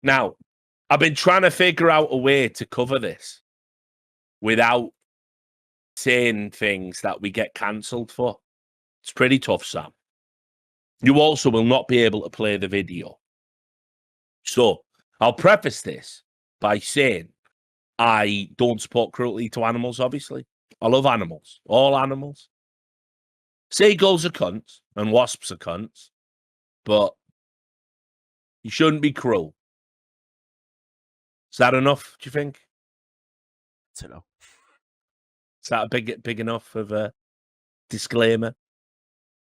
Now, I've been trying to figure out a way to cover this without saying things that we get cancelled for. It's pretty tough, Sam. You also will not be able to play the video. So, I'll preface this by saying I don't support cruelty to animals, obviously. I love animals, all animals. Seagulls are cunts and wasps are cunts, but you shouldn't be cruel. Is that enough, do you think? I don't know. Is that a big enough of a disclaimer?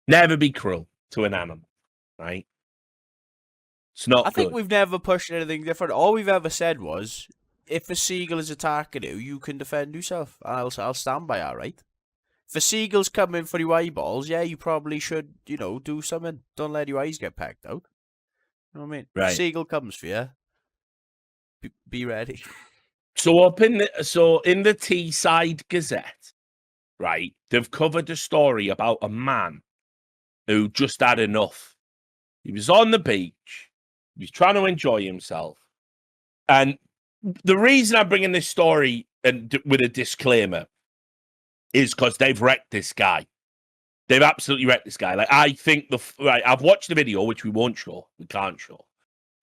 Never be cruel to an animal, right? It's not I think good. we've never pushed anything different. All we've ever said was, if a seagull is attacking you, you can defend yourself. I'll stand by that, right? If a seagull's coming for your eyeballs, yeah, you probably should, do something. Don't let your eyes get pecked out. You know what I mean? Right. If a seagull comes for you, be ready. So in the Teesside Gazette, right, they've covered a story about a man who just had enough. He was on the beach. He was trying to enjoy himself. And the reason I'm bringing this story and with a disclaimer is because they've wrecked this guy. They've absolutely wrecked this guy. Like, I think I've watched the video, which we won't show. We can't show.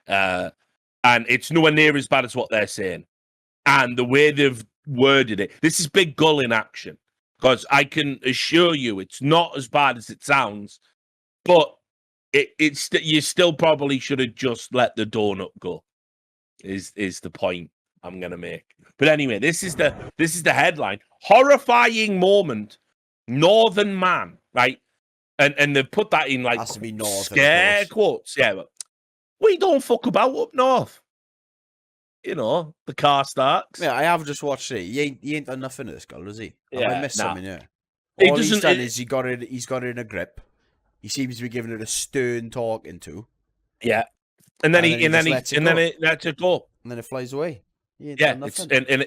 And it's nowhere near as bad as what they're saying. And the way they've worded it, this is Big Gull in action. Because I can assure you it's not as bad as it sounds, but it's you still probably should have just let the donut go. Is the point I'm gonna make. But anyway, this is the headline. Horrifying moment, Northern man, right? And they've put that in like Has to be northern, scare quotes. Yeah, but we don't fuck about up north. You know, the car starts. Yeah, I have just watched it. He ain't done nothing to this girl, does he? Have I missed something here? All he's done is he's got it in a grip. He seems to be giving it a stern talking to. Yeah. And then he lets it go. And then it flies away. Yeah,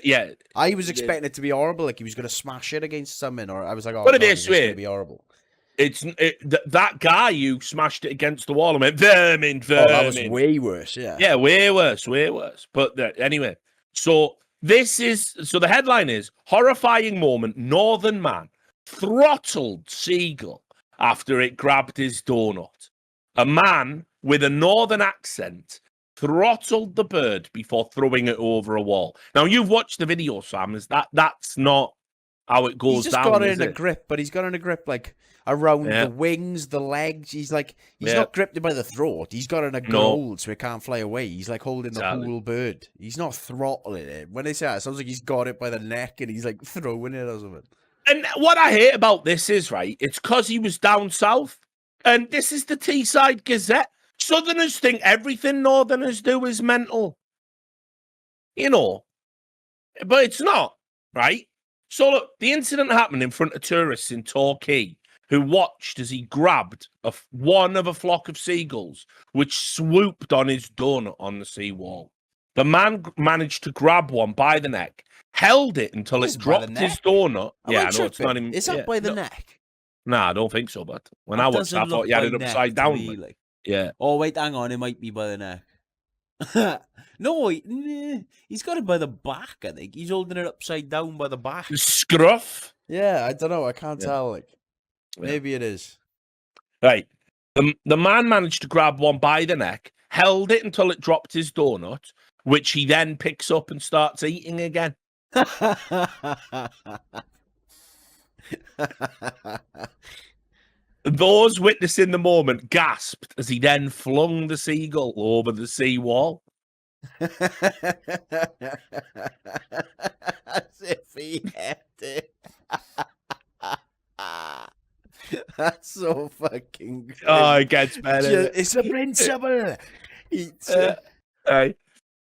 yeah. I was expecting it to be horrible, like he was going to smash it against something, or I was like, oh, God, it's going to be horrible. That guy who smashed it against the wall. I meant vermin. Oh, that was way worse. Yeah. Yeah, way worse. But anyway, so the headline is horrifying moment. Northern man throttled seagull after it grabbed his donut. A man with a northern accent throttled the bird before throwing it over a wall. Now you've watched the video, Sam. That's not how it goes down? He's just got it in a grip, but he's got it in a grip like around the wings, the legs. He's not gripped by the throat. He's got it in a hold so it can't fly away. He's like holding the whole bird. He's not throttling it. When they say that, it sounds like he's got it by the neck and he's like throwing it or something. And what I hate about this is, right, it's because he was down south. And this is the Teesside Gazette. Southerners think everything Northerners do is mental. You know. But it's not, right? So look, the incident happened in front of tourists in Torquay who watched as he grabbed one of a flock of seagulls, which swooped on his donut on the seawall. The man managed to grab one by the neck, held it until it dropped his donut. Yeah, I know it's not even. Is that by the neck? Nah, I don't think so, but when I watched it, I thought he had it upside down. Yeah. Oh, wait, hang on. It might be by the neck. No, he's got it by the back, I think. He's holding it upside down by the back. The scruff? Yeah, I don't know. I can't tell. Like, maybe it is. Right. The man managed to grab one by the neck, held it until it dropped his donut, which he then picks up and starts eating again. Those witnessing the moment gasped as he then flung the seagull over the seawall. As if he had it. That's so fucking good. Oh, it gets better. It's a principle. Right.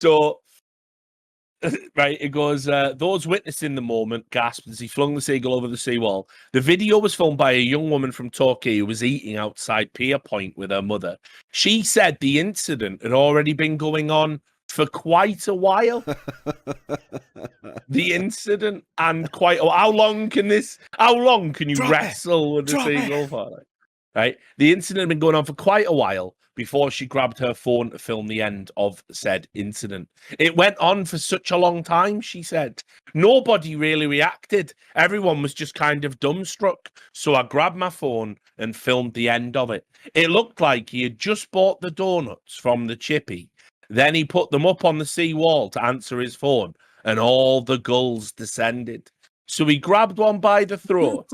So, right, it goes, those witnessing the moment gasped as he flung the seagull over the seawall. The video was filmed by a young woman from Torquay who was eating outside Pier Point with her mother. She said the incident had already been going on for quite a while. The incident and how long can you wrestle with the seagull for? Right? The incident had been going on for quite a while before she grabbed her phone to film the end of said incident. It went on for such a long time, she said. Nobody really reacted. Everyone was just kind of dumbstruck. So I grabbed my phone and filmed the end of it. It looked like he had just bought the donuts from the chippy. Then he put them up on the seawall to answer his phone, and all the gulls descended. So he grabbed one by the throat.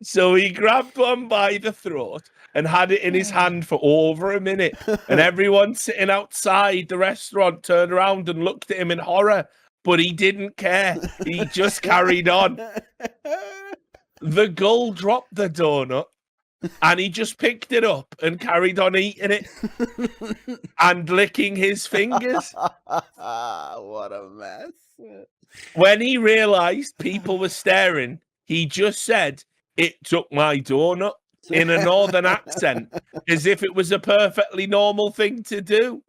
So he grabbed one by the throat and had it in his hand for over a minute. And everyone sitting outside the restaurant turned around and looked at him in horror, but he didn't care. He just carried on. The gull dropped the donut and he just picked it up and carried on eating it and licking his fingers. What a mess. When he realized people were staring, he just said, "It took my donut," in a northern accent, as if it was a perfectly normal thing to do.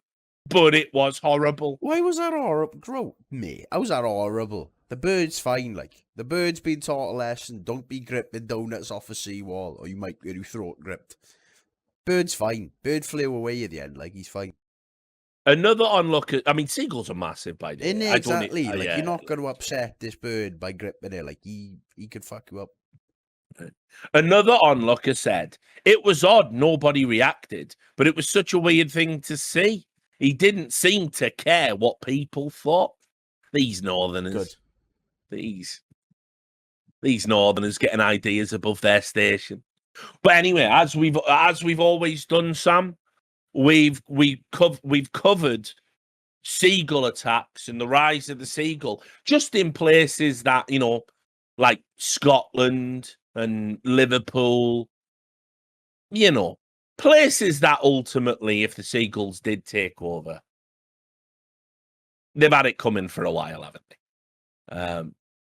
But it was horrible. Why was that horrible? Mate, how was that horrible? The bird's fine, like. The bird's been taught a lesson. Don't be gripping donuts off a seawall, or you might get your throat gripped. Bird's fine. Bird flew away at the end, like, he's fine. Another onlooker. I mean, seagulls are massive by the way. Exactly. Like, you're not going to upset this bird by gripping it. Like, he could fuck you up. Another onlooker said, "It was odd, nobody reacted, but it was such a weird thing to see. He didn't seem to care what people thought." These northerners. Good. These northerners getting ideas above their station. But anyway, as we've always done, Sam, we've covered seagull attacks and the rise of the seagull, just in places that, you know, like Scotland and Liverpool, you know, places that ultimately, if the seagulls did take over, they've had it coming for a while, haven't they?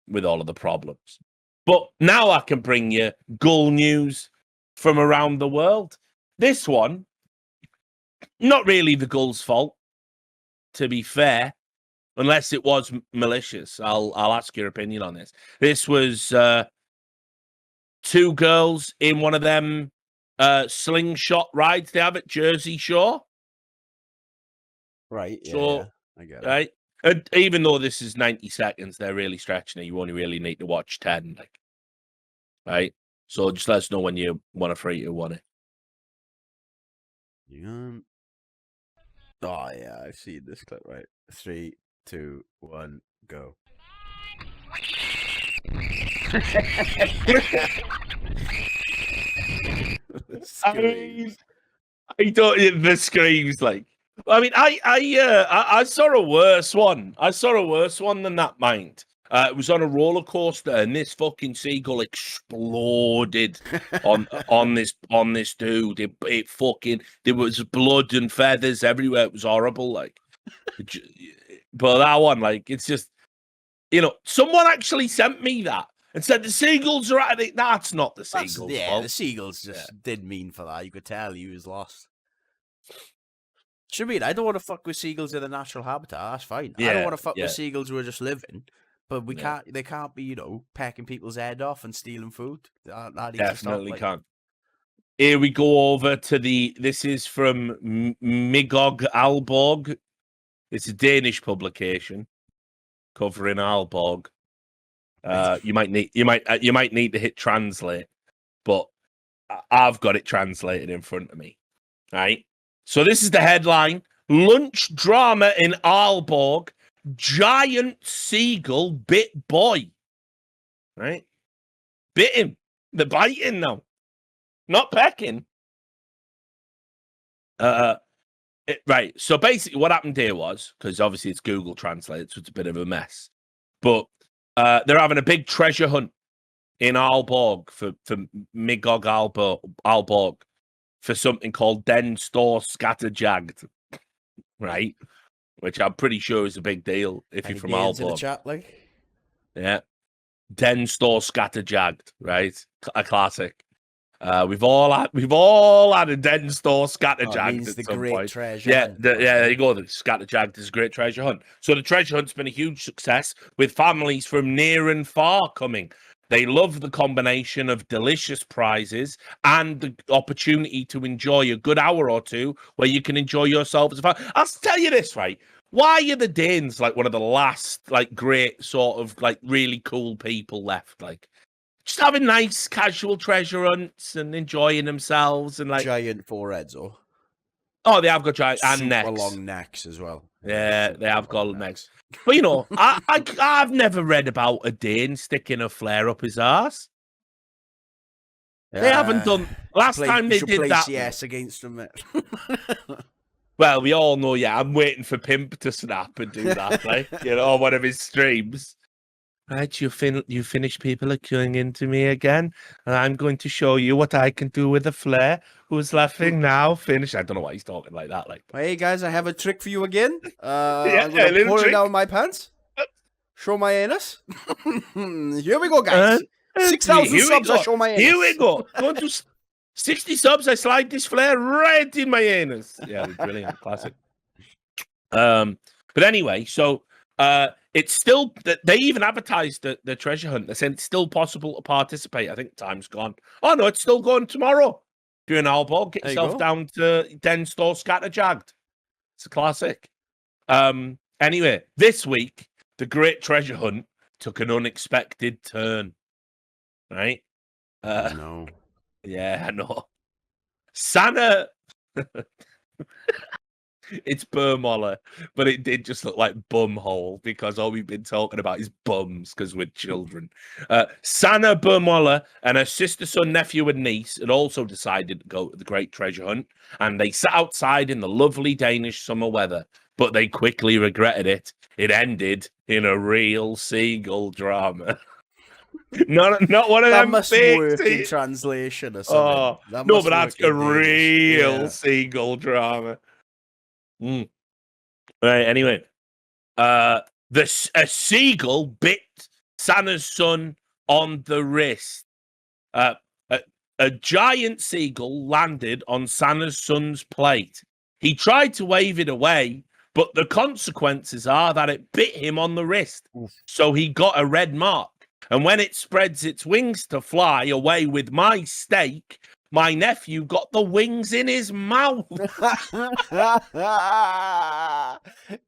With all of the problems. But now I can bring you gull news from around the world. This one, not really the gull's fault, to be fair, unless it was malicious. I'll ask your opinion on this. This was two girls in one of them slingshot rides they have at Jersey Shore. Right. So, yeah. I get it. Right. And even though this is 90 seconds, they're really stretching it. You only really need to watch 10. Like, right. So just let us know when you want a 3, 2, 1 it. Oh yeah, I've seen this clip. Right. 3, 2, 1, go. I don't. The screams like. I mean, I saw a worse one. I saw a worse one than that, mind. It was on a roller coaster, and this fucking seagull exploded on this dude. It fucking, there was blood and feathers everywhere. It was horrible. Like, but that one, like, it's just, you know, someone actually sent me that and said the seagulls are at it. That's not the seagulls. Yeah, the seagulls just didn't mean for that. You could tell he was lost. I don't want to fuck with seagulls in their natural habitat. That's fine. I don't want to fuck with seagulls who are just living. But we can't. They can't be, you know, pecking people's head off and stealing food. Definitely can't. Here we go over to this is from Migog Alborg. It's a Danish publication covering Alborg. You might need to hit translate, but I've got it translated in front of me. Right. So this is the headline: Lunch drama in Aalborg. Giant seagull bit boy. Right? Bit him. They're biting now. Not pecking. Right. So basically what happened here was, because obviously it's Google Translate, so it's a bit of a mess. But they're having a big treasure hunt in Aalborg for Migog Aalborg for something called Den Store Scatterjagd. Right? Which I'm pretty sure is a big deal if you're from Aalborg. In the chat, like? Yeah. Den Store Scatterjagd, right? A classic. We've all had a den store scatterjagged at the some great point. treasure Yeah, hunt. there you go. The scatterjagged is a great treasure hunt. So the treasure hunt's been a huge success with families from near and far coming. They love the combination of delicious prizes and the opportunity to enjoy a good hour or two where you can enjoy yourself as a fan. I'll tell you this, right? Why are the Danes like one of the last like great sort of like really cool people left? Like just having nice casual treasure hunts and enjoying themselves and like giant foreheads, or they have got giant and super necks. long necks as well. Yeah, they have got necks. But you know, I've never read about a Dane sticking a flare up his ass. They haven't done. Last time they did that. Yes, against them. Well, we all know. Yeah, I'm waiting for Pimp to snap and do that, like on one of his streams. Right, you finished. People are queuing into me again, and I'm going to show you what I can do with a flare. Who's laughing now? Finish. I don't know why he's talking like that. Like, hey guys, I have a trick for you again. Yeah, I'm gonna little pull it trick. down my pants. Show my anus. Here we go, guys. 6,000 subs. I show my anus. Here we go. Going to 60 subs. I slide this flare right in my anus. Yeah, brilliant, classic. But anyway, so it's still they even advertised the treasure hunt. They said it's still possible to participate. I think time's gone. Oh no, it's still going tomorrow. Doing our ball. Get yourself down to Den Store Scatterjagged. It's a classic. Anyway, this week the Great Treasure Hunt took an unexpected turn. Right? No. Yeah, I know. Santa. It's Burmoller, but it did just look like Bumhole because all we've been talking about is bums because we're children. Sanna Burmoller and her sister, son, nephew, and niece had also decided to go to the Great Treasure Hunt, and they sat outside in the lovely Danish summer weather, but they quickly regretted it. It ended in a real seagull drama. Not one of them. That must work in translation or something. Oh, no, but that's a real seagull drama. Right. Anyway, a seagull bit Santa's son on the wrist. A giant seagull landed on Santa's son's plate. He tried to wave it away, but the consequences are that it bit him on the wrist. Oof. So he got a red mark. And when it spreads its wings to fly away with my steak, my nephew got the wings in his mouth.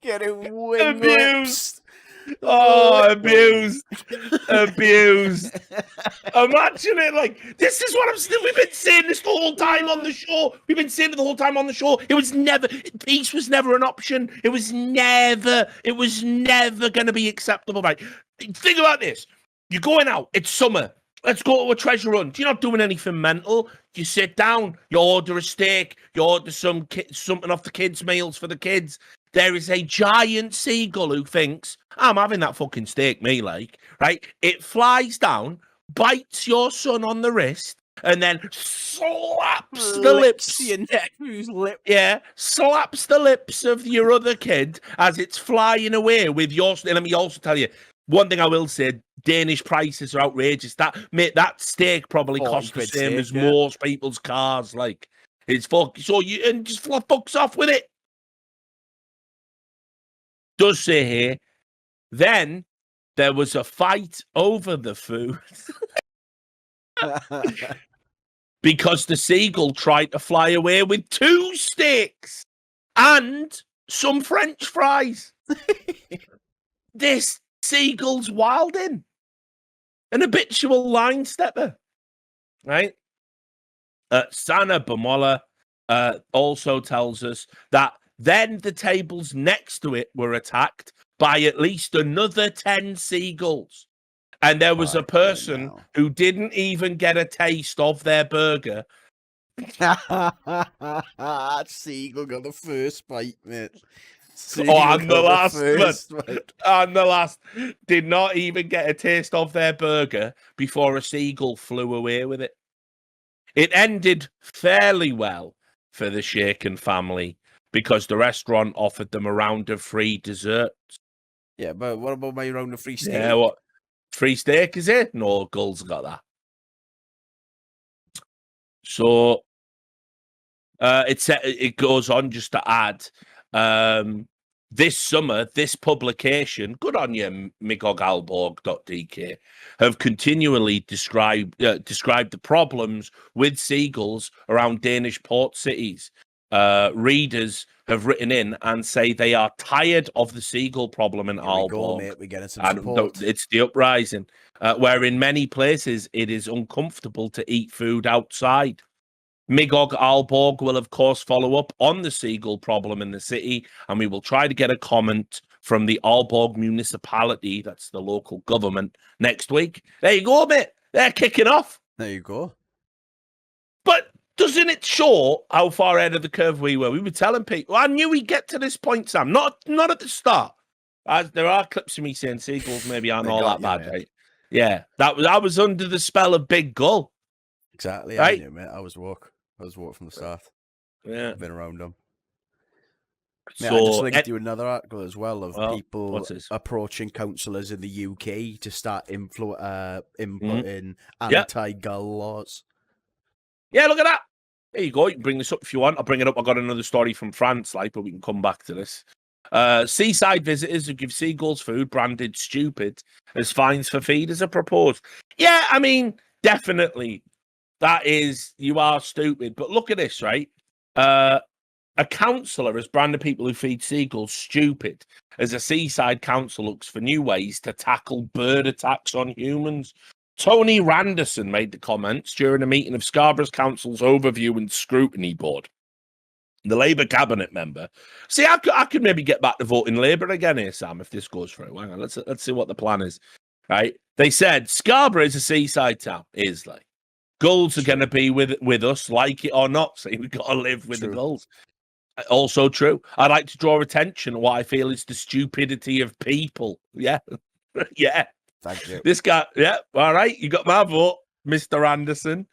Getting wing abused. Oh, abused. Abused. Imagine it. Like, this is what we've been saying this the whole time on the show. We've been saying it the whole time on the show. It was never, peace was never an option. It was never going to be acceptable. Right? Think about this. You're going out. It's summer. Let's go to a treasure hunt. You're not doing anything mental. You sit down. You order a steak. You order something off the kids' meals for the kids. There is a giant seagull who thinks, I'm having that fucking steak, me, like, right? It flies down, bites your son on the wrist, and then slaps the lips. Your nephew's lip. Yeah, slaps the lips of your other kid as it's flying away with your... And let me also tell you, one thing I will say, Danish prices are outrageous. That steak probably costs the same as most people's cars. Like, it's fuck. So you and just fucks off with it. Does say here, then there was a fight over the food because the seagull tried to fly away with 2 steaks and some French fries. This seagull's wilding. An habitual line stepper, right? Sanna Burmoller also tells us that then the tables next to it were attacked by at least another 10 seagulls. And there was a person who didn't even get a taste of their burger. Seagull got the first bite, mate. And the last did not even get a taste of their burger before a seagull flew away with it. It ended fairly well for the Shaken family because the restaurant offered them a round of free desserts. Yeah, but what about my round of free steak? Yeah, what? Free steak, is it? No, Gull's got that. So it goes on just to add, this summer, this publication, good on you, migogalborg.dk, have continually described the problems with seagulls around Danish port cities. Readers have written in and say they are tired of the seagull problem in Aalborg. We're getting some support. It's the uprising, where in many places it is uncomfortable to eat food outside. Migog Aalborg will, of course, follow up on the seagull problem in the city, and we will try to get a comment from the Aalborg municipality, that's the local government, next week. There you go, mate. They're kicking off. There you go. But doesn't it show how far ahead of the curve we were? We were telling people, I knew we'd get to this point, Sam. Not at the start. There are clips of me saying seagulls maybe aren't all that bad, right? Yeah, I was under the spell of Big Gull. Exactly, right? I knew, mate. I was woke from the start. Yeah, I've been around them. So I just linked you another article as well of people approaching councillors in the UK to start inputting anti-gull laws. Yeah, look at that. There you go. You can bring this up if you want. I'll bring it up. I got another story from France, but we can come back to this. Seaside visitors who give seagulls food branded stupid as fines for feeders are proposed. Yeah, I mean, definitely. That is, you are stupid. But look at this, right? A councillor has branded people who feed seagulls stupid as a seaside council looks for new ways to tackle bird attacks on humans. Tony Randerson made the comments during a meeting of Scarborough's Council's Overview and Scrutiny Board. The Labour cabinet member. See, I could maybe get back to voting Labour again here, Sam, if this goes through. Hang on, let's see what the plan is. Right? They said Scarborough is a seaside town. Is like. Gulls are going to be with us, like it or not. So we've got to live with the gulls. Also true. I'd like to draw attention to what I feel is the stupidity of people. Yeah. Yeah. Thank you. This guy, yeah. All right. You got my vote, Mr. Anderson.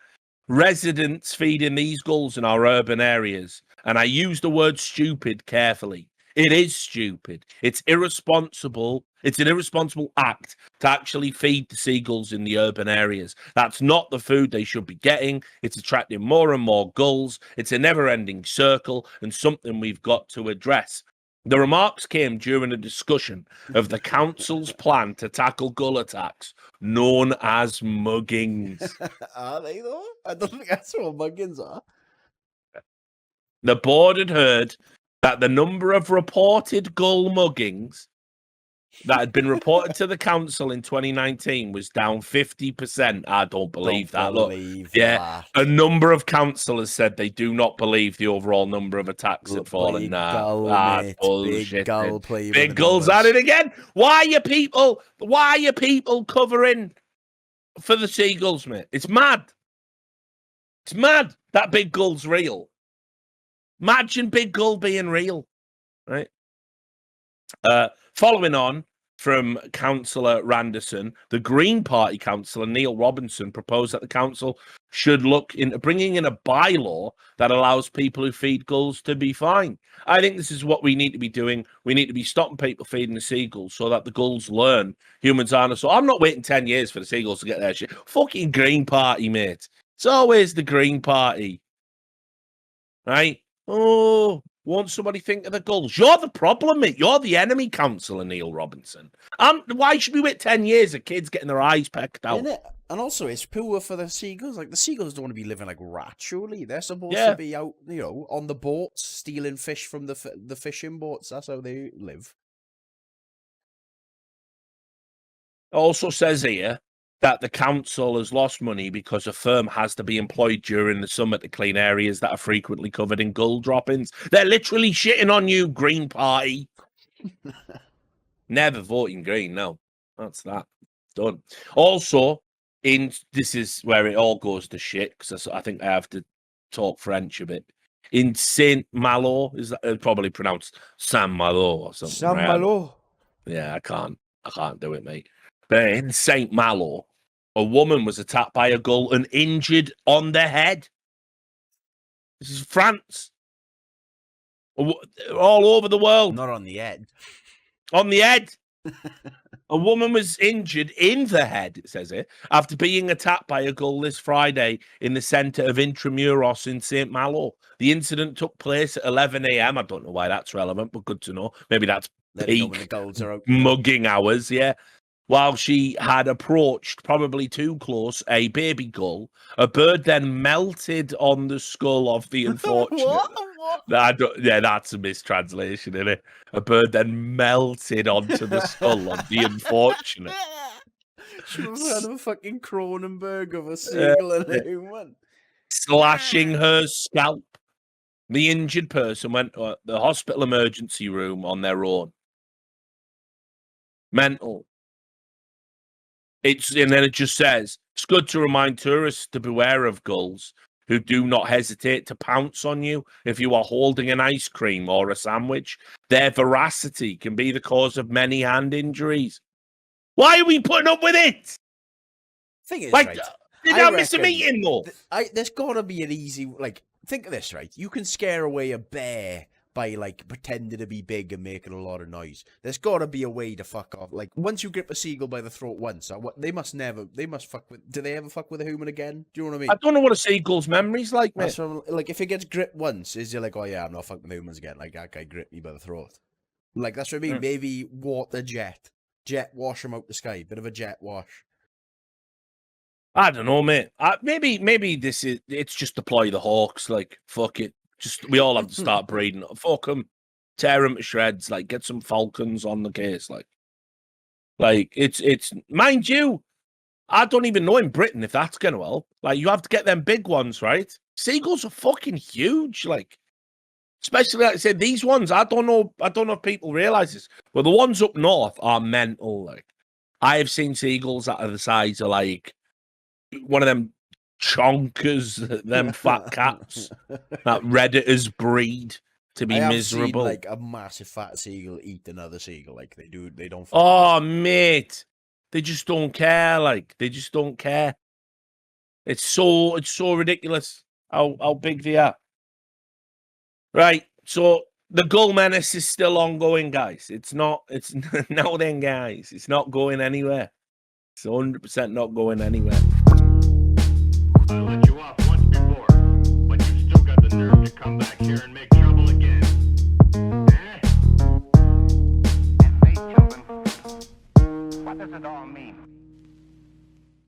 Residents feeding these gulls in our urban areas. And I use the word stupid carefully. It is stupid. It's irresponsible. It's an irresponsible act to actually feed the seagulls in the urban areas. That's not the food they should be getting. It's attracting more and more gulls. It's a never-ending circle and something we've got to address. The remarks came during a discussion of the council's plan to tackle gull attacks, known as muggings. Are they, though? I don't think that's what muggings are. The board had heard that the number of reported gull muggings that had been reported to the council in 2019 was down 50%. I don't believe that. Look, a number of councillors said they do not believe the overall number of attacks had fallen. Big Gull, Big Gull's at it again. Why are people covering for the seagulls, mate? It's mad. It's mad that Big Gull's real. Imagine Big Gull being real, right? Following on from Councillor Randerson, the Green Party councillor Neil Robinson proposed that the council should look into bringing in a bylaw that allows people who feed gulls to be fined. I think this is what we need to be doing. We need to be stopping people feeding the seagulls so that the gulls learn humans aren't. So I'm not waiting 10 years for the seagulls to get their shit. Fucking Green Party, mate. It's always the Green Party, right? Oh, won't somebody think of the gulls? You're the problem, mate. You're the enemy, Councillor Neil Robinson. Why should we wait 10 years of kids getting their eyes pecked out? And also, it's poor for the seagulls. Like, the seagulls don't want to be living like rats, surely. They're supposed to be out, on the boats, stealing fish from the fishing boats. That's how they live. Also says here that the council has lost money because a firm has to be employed during the summer to clean areas that are frequently covered in gull droppings. They're literally shitting on you, Green Party. Never voting Green, no. That's that. Done. Also, this is where it all goes to shit, because I think I have to talk French a bit. In Saint Malo, is that probably pronounced Saint Malo or something? Saint Malo? Yeah, I can't do it, mate. But in Saint Malo, a woman was attacked by a gull and injured on the head. This is France. All over the world. Not on the head. On the head. A woman was injured in the head, it says here, after being attacked by a gull this Friday in the centre of Intramuros in St. Malo. The incident took place at 11 a.m. I don't know why that's relevant, but good to know. Maybe that's peak mugging hours, yeah. While she had approached, probably too close, a baby gull, a bird then melted on the skull of the unfortunate. What? Yeah, that's a mistranslation, isn't it? A bird then melted onto the skull of the unfortunate. She was had a fucking Cronenberg of a seagull and a human. Slashing her scalp. The injured person went to the hospital emergency room on their own. Mental. And then it just says, it's good to remind tourists to beware of gulls who do not hesitate to pounce on you if you are holding an ice cream or a sandwich. Their voracity can be the cause of many hand injuries. Why are we putting up with it? Thing is, like, right, did I miss a meeting, though? There's got to be an easy, like, think of this, right? You can scare away a bear by, like, pretending to be big and making a lot of noise. There's got to be a way to fuck off. Like, once you grip a seagull by the throat once, they must fuck with, do they ever fuck with a human again? Do you know what I mean? I don't know what a seagull's memory's like, mate. Like, if it gets gripped once, is it like, oh yeah, I'm not fucking with humans again. Like, that guy gripped me by the throat. Like, that's what I mean. Maybe water jet wash him out the sky. Bit of a jet wash. I don't know, mate. Maybe it's just deploy the hawks. Like, fuck it. Just we all have to start breeding. Fuck them, tear them to shreds. Like, get some falcons on the case. Like it's mind you, I don't even know in Britain if that's gonna help. Like, you have to get them big ones, right? Seagulls are fucking huge. Like, especially like I said, these ones. I don't know if people realize this. Well, the ones up north are mental. Like, I have seen seagulls that are the size of like one of them chonkers, them fat cats, that Redditors breed to be miserable. Seen, like, a massive fat seagull eat another seagull. Like, they don't. Oh, mate, they just don't care. Like, they just don't care. It's so ridiculous how big they are. Right, so the gull menace is still ongoing, guys. It's no then, guys. It's not going anywhere. It's 100% not going anywhere. I let you off once before, but you still got the nerve to come back here and make trouble again. Eh? Yes, children. What does it all mean?